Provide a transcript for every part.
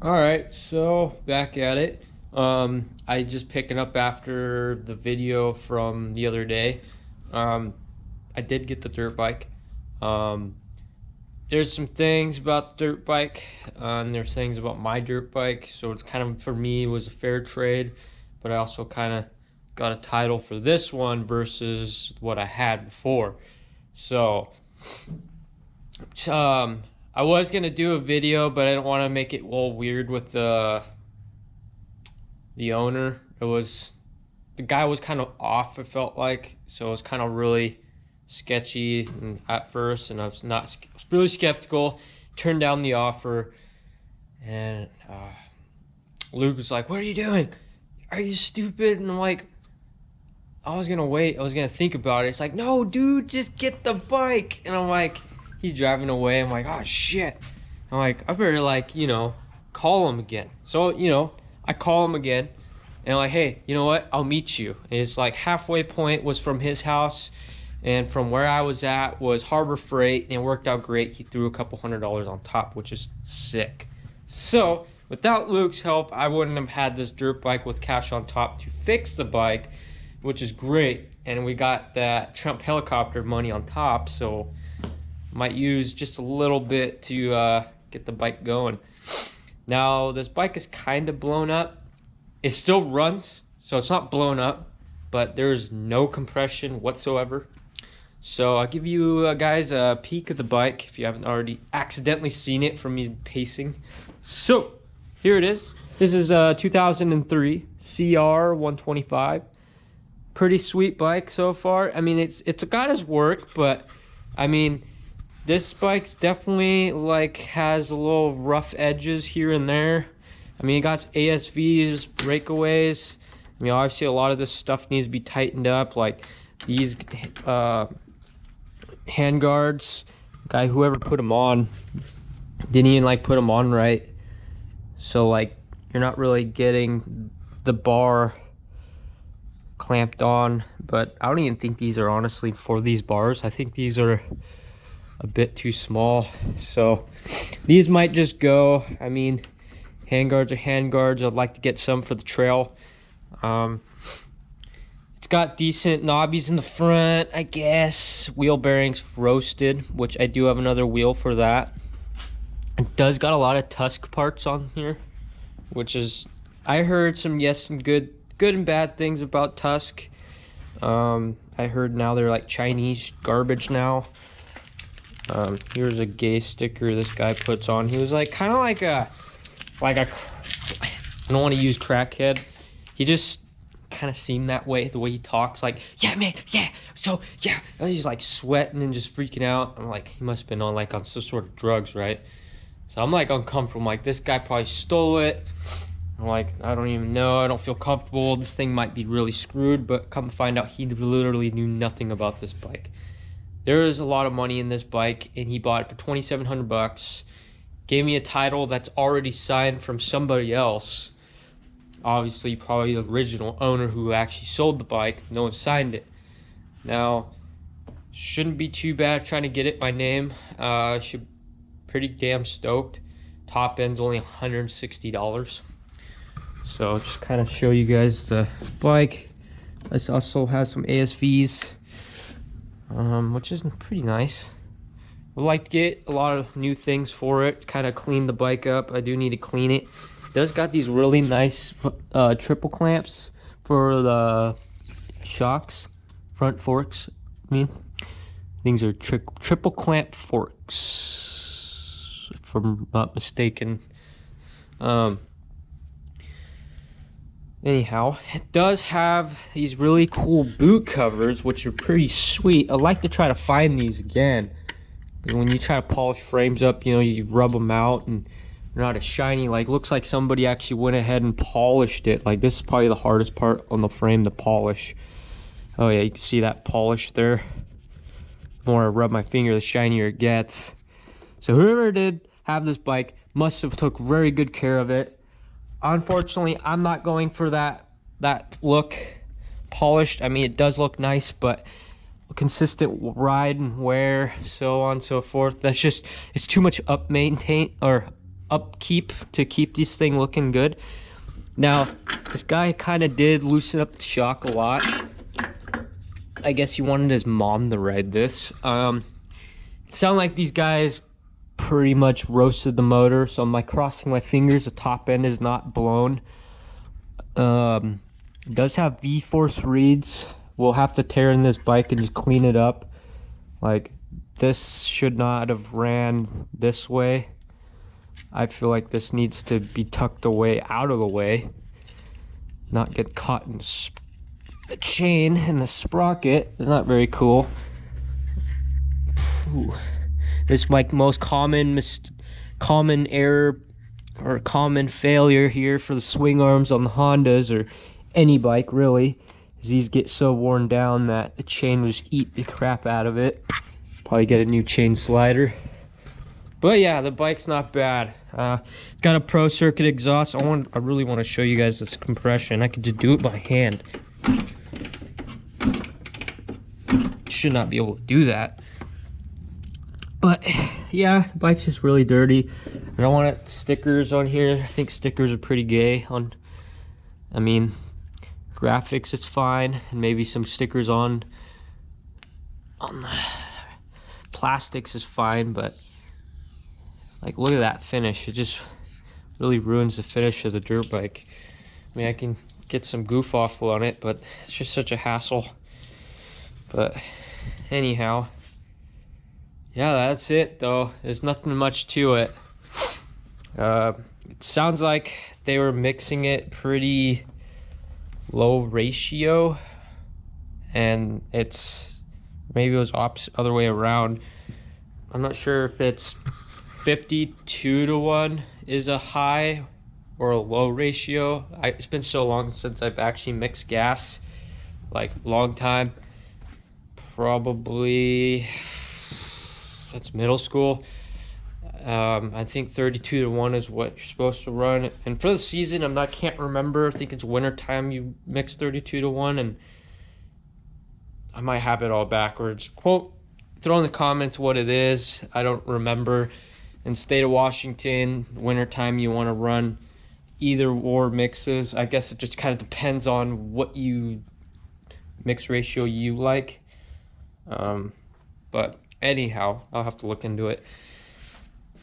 All right, so back at it. I just picking up after the video from the other day. Um, I did get the dirt bike. Um, there's some things about the dirt bike, and there's things about my dirt bike. So it's kind of for me it was a fair trade, but I also kind of got a title for this one versus what I had before. So, I was gonna do a video, but I don't want to make it all weird with the owner. The guy was kind of off, it felt like, so it was kind of really sketchy at first, and I was not I was really skeptical. Turned down the offer, and Luke was like, "What are you doing? Are you stupid?" And I'm like, "I was gonna wait. I was gonna think about it." It's like, "No, dude, just get the bike." And I'm like, he's driving away. I'm like, "Oh shit." I'm like, I better call him again. So I call him again. And I'm like, hey, you know what? I'll meet you. And it's like halfway point was from his house, and from where I was at was Harbor Freight, and it worked out great. He threw a couple $100 on top, which is sick. So without Luke's help, I wouldn't have had this dirt bike with cash on top to fix the bike, which is great. And we got that Trump helicopter money on top, so might use just a little bit to get the bike going. Now this bike is kind of blown up. It still runs, so it's not blown up, but there's no compression whatsoever. So I'll give you guys a peek of the bike if you haven't already accidentally seen it from me pacing. So here it is. This is a 2003 Cr125. Pretty sweet bike so far. I mean, it's got its work, but I mean, this bike's definitely has a little rough edges here and there. I mean, it got ASVs, breakaways. I mean, obviously a lot of this stuff needs to be tightened up, like these hand guards. Whoever put them on didn't even put them on right. So you're not really getting the bar clamped on, but I don't even think these are honestly for these bars. I think these are a bit too small, so these might just go. I mean, handguards are handguards. I'd like to get some for the trail. It's got decent knobbies in the front, I guess. Wheel bearings roasted, which I do have another wheel for that. It does got a lot of Tusk parts on here, which is, I heard some good and bad things about Tusk. I heard now they're like Chinese garbage now. Here's a gay sticker this guy puts on. He was kind of like a I don't want to use crackhead. He just kind of seemed that way, the way he talks, yeah man, yeah, so yeah. And he's sweating and just freaking out. I'm like, he must have been on some sort of drugs, right? So I'm uncomfortable. I'm like, this guy probably stole it. I'm like, I don't even know. I don't feel comfortable. This thing might be really screwed, but come to find out, he literally knew nothing about this bike. There is a lot of money in this bike, and he bought it for $2,700. Gave me a title that's already signed from somebody else. Obviously, probably the original owner who actually sold the bike. No one signed it. Now, shouldn't be too bad trying to get it by name. Should pretty damn stoked. Top end's only $160. So just kind of show you guys the bike. This also has some ASVs, which is pretty nice. Would like to get a lot of new things for it, kind of clean the bike up. I do need to clean it. It does got these really nice triple clamps for the shocks, front forks. I mean, these are triple clamp forks, if I'm not mistaken. Anyhow, it does have these really cool boot covers, which are pretty sweet. I'd like to try to find these again. Because when you try to polish frames up, you rub them out and they're not as shiny. Looks like somebody actually went ahead and polished it. This is probably the hardest part on the frame to polish. Oh yeah, you can see that polish there. The more I rub my finger, the shinier it gets. So whoever did have this bike must have took very good care of it. Unfortunately, I'm not going for that look polished. I mean, it does look nice, but consistent ride and wear, so on and so forth. That's just, it's too much up maintain or upkeep to keep this thing looking good. Now, this guy kind of did loosen up the shock a lot. I guess he wanted his mom to ride this. It sounded like these guys pretty much roasted the motor, so I'm like crossing my fingers the top end is not blown. It does have V-force reeds. We'll have to tear in this bike and just clean it up. Like, this should not have ran this way. I feel like this needs to be tucked away out of the way, not get caught in the chain and the sprocket. It's not very cool. Ooh. This is like most common error or common failure here for the swing arms on the Hondas or any bike really, is these get so worn down that the chain will just eat the crap out of it. Probably get a new chain slider. But yeah, the bike's not bad. Got a Pro Circuit exhaust. I really want to show you guys this compression. I could just do it by hand. Should not be able to do that. But yeah, the bike's just really dirty. I don't want stickers on here. I think stickers are pretty gay on, I mean, graphics it's fine, and maybe some stickers on the plastics is fine, but like, look at that finish. It just really ruins the finish of the dirt bike. I mean, I can get some goof off on it, but it's just such a hassle. But anyhow, yeah, that's it though. There's nothing much to it. It sounds like they were mixing it pretty low ratio, and maybe it was other way around. I'm not sure if it's 52-to-1 is a high or a low ratio. It's been so long since I've actually mixed gas, like long time, probably that's middle school. I think 32-to-1 is what you're supposed to run, and for the season can't remember. I think it's winter time you mix 32-to-1, and I might have it all backwards. Quote, throw in the comments what it is. I don't remember. In the state of Washington, wintertime you want to run either or mixes. I guess it just kind of depends on what mix ratio you like. But anyhow, I'll have to look into it.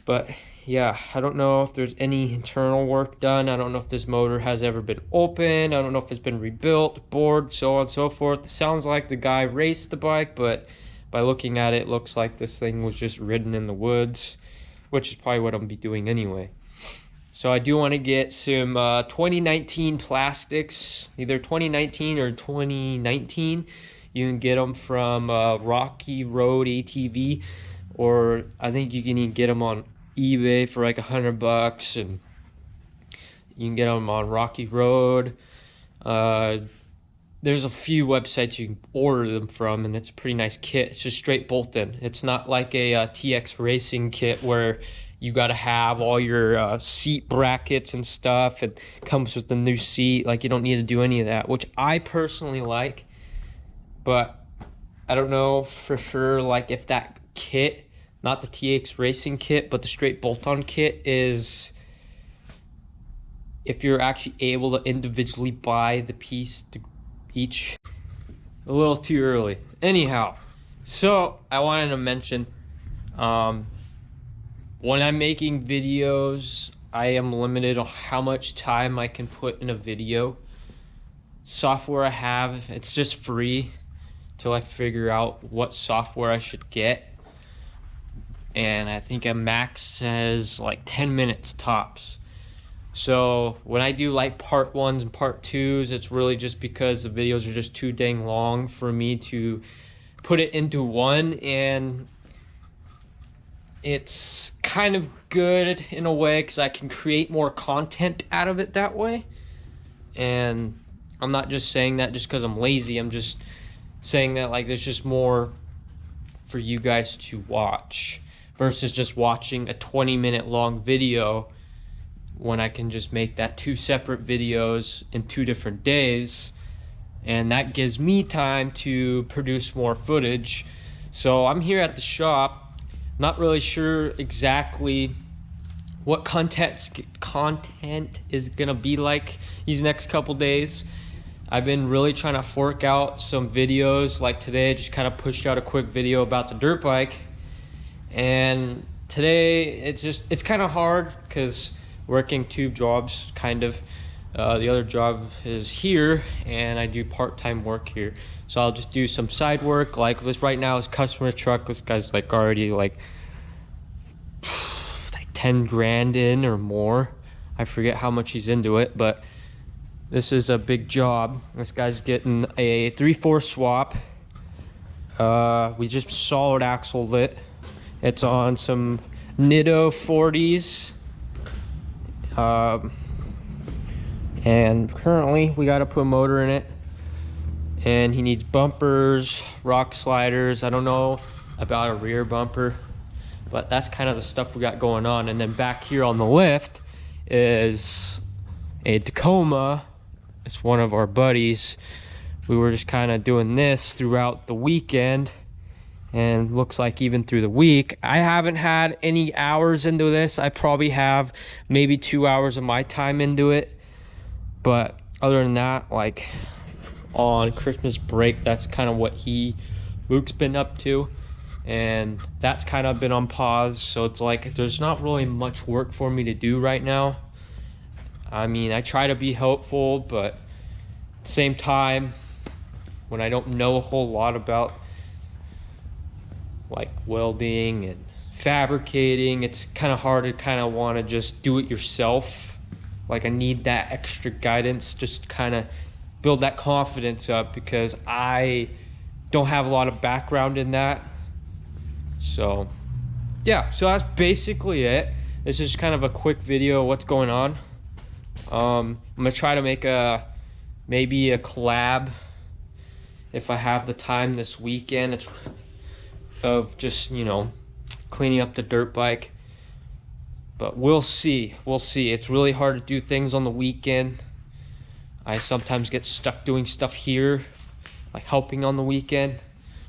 But yeah, I don't know if there's any internal work done. I don't know if this motor has ever been opened. I don't know if it's been rebuilt, bored, so on and so forth. It sounds like the guy raced the bike, but by looking at it, looks like this thing was just ridden in the woods, which is probably what I'm gonna be doing anyway. So I do want to get some 2019 plastics, either 2019 or 2019. You can get them from Rocky Road ATV, or I think you can even get them on eBay for like $100, and you can get them on Rocky Road. There's a few websites you can order them from, and it's a pretty nice kit. It's just straight bolt-in. It's not like a TX Racing kit where you got to have all your seat brackets and stuff. It comes with the new seat. Like, you don't need to do any of that, which I personally like. But I don't know for sure, like, if that kit, not the TX Racing kit, but the straight bolt-on kit, is, if you're actually able to individually buy the piece to each. A little too early. Anyhow, so I wanted to mention, when I'm making videos, I am limited on how much time I can put in a video. Software I have, it's just free till I figure out what software I should get. And I think a max says like 10 minutes tops. So when I do like part 1s and part 2s, it's really just because the videos are just too dang long for me to put it into one, and it's kind of good in a way because I can create more content out of it that way. And I'm not just saying that just because I'm lazy. I'm just saying that, like, there's just more for you guys to watch versus just watching a 20-minute long video, when I can just make that 2 separate videos in 2 different days, and that gives me time to produce more footage. So I'm here at the shop, not really sure exactly what content is gonna be like these next couple days. I've been really trying to fork out some videos. Like today, I just kind of pushed out a quick video about the dirt bike. And today, it's kind of hard because working 2 jobs, kind of. The other job is here, and I do part-time work here. So I'll just do some side work. Like this right now is customer truck. This guy's like already like 10 grand in or more. I forget how much he's into it, but this is a big job. This guy's getting a 3/4 swap. We just solid axled it. It's on some Nitto 40s. And currently we got to put a motor in it, and he needs bumpers, rock sliders. I don't know about a rear bumper, but that's kind of the stuff we got going on. And then back here on the lift is a Tacoma. It's one of our buddies. We were just kind of doing this throughout the weekend, and looks like even through the week. I haven't had any hours into this. I probably have maybe 2 hours of my time into it. But other than that, like on Christmas break, that's kind of what Luke's been up to. And that's kind of been on pause. So it's like there's not really much work for me to do right now. I mean, I try to be helpful, but at the same time, when I don't know a whole lot about like welding and fabricating, it's kind of hard to kind of want to just do it yourself. Like I need that extra guidance just to kind of build that confidence up, because I don't have a lot of background in that. So yeah, so that's basically it. This is kind of a quick video of what's going on. I'm gonna try to make maybe a collab if I have the time this weekend. It's of just, you know, cleaning up the dirt bike. But we'll see. It's really hard to do things on the weekend. I sometimes get stuck doing stuff here, like helping on the weekend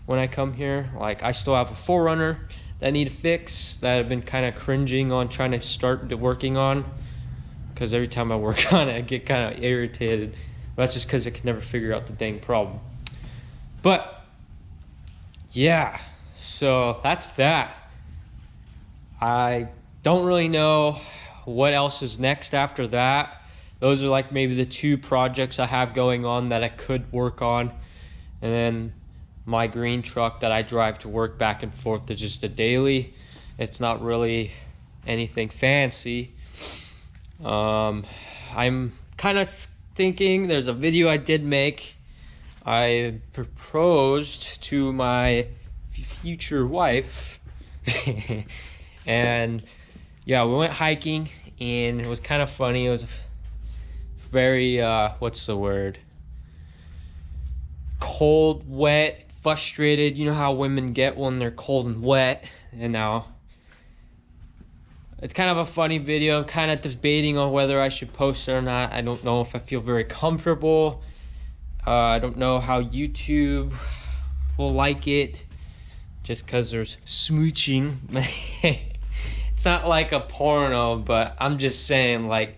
when I come here. Like I still have a 4Runner that I need to fix, that I've been kind of cringing on trying to start working on, because every time I work on it I get kind of irritated. But that's just because I can never figure out the dang problem. But yeah, so that's that. I don't really know what else is next after that. Those are like maybe the 2 projects I have going on that I could work on. And then my green truck that I drive to work back and forth is just a daily. It's not really anything fancy. I'm kind of thinking, there's a video I did make. I proposed to my future wife and yeah, we went hiking, and it was kind of funny. It was very, what's the word? Cold, wet, frustrated. You know how women get when they're cold and wet. And now, it's kind of a funny video. I'm kind of debating on whether I should post it or not. I don't know if I feel very comfortable. I don't know how YouTube will like it, just because there's smooching. It's not like a porno, but I'm just saying, like,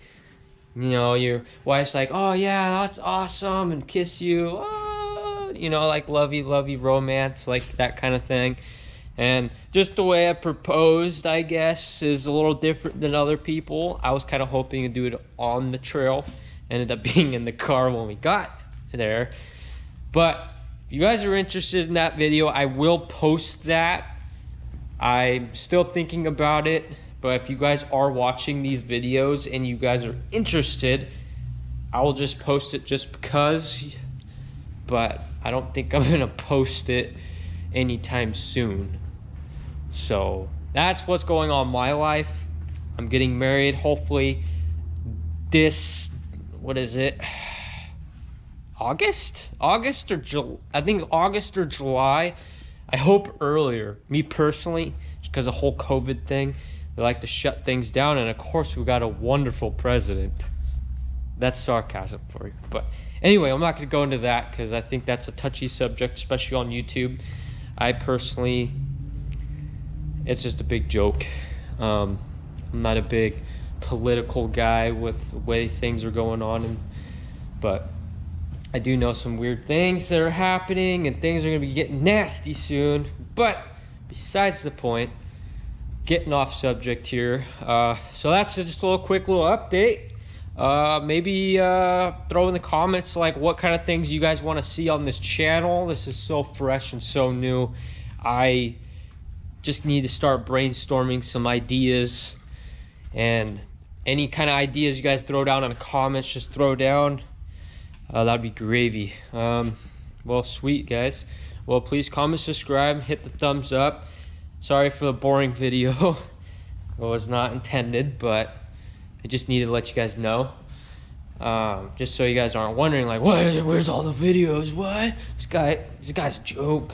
you know, your wife's like, oh yeah, that's awesome, and kiss you, oh, you know, like lovey romance, like that kind of thing. And just the way I proposed, I guess, is a little different than other people. I was kind of hoping to do it on the trail. Ended up being in the car when we got there. But if you guys are interested in that video, I will post that. I'm still thinking about it, but if you guys are watching these videos and you guys are interested, I will just post it just because, but I don't think I'm gonna post it anytime soon. So that's what's going on in my life. I'm getting married hopefully this, what is it, August or July? I think August or July. I hope earlier. Me personally, just because of the whole COVID thing, they like to shut things down, and of course we've got a wonderful president. That's sarcasm for you. But anyway, I'm not going to go into that because I think that's a touchy subject, especially on YouTube. I personally, it's just a big joke. I'm I'm not a big political guy with the way things are going on, but I do know some weird things that are happening, and things are gonna be getting nasty soon. But besides the point, getting off subject here. So that's just a quick little update. Maybe throw in the comments like what kind of things you guys want to see on this channel. This is so fresh and so new. I just need to start brainstorming some ideas, and any kind of ideas you guys throw down in the comments, just throw down. That'd be gravy. Well, sweet guys. Well, please comment, subscribe, hit the thumbs up. Sorry for the boring video. It was not intended, but I just needed to let you guys know. Just so you guys aren't wondering, like, where's all the videos? What? This guy's a joke.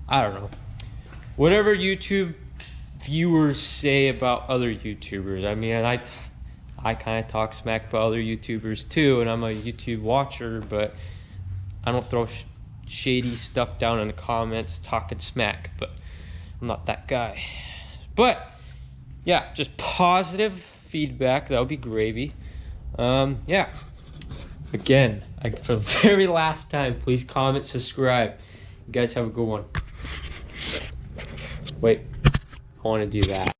I don't know. Whatever YouTube viewers say about other YouTubers. I mean, I kind of talk smack about other YouTubers too, and I'm a YouTube watcher, but I don't throw shady stuff down in the comments talking smack, but I'm not that guy. But yeah, just positive feedback, that would be gravy. Yeah, again, for the very last time, please comment, subscribe. You guys have a good one. Wait, I want to do that.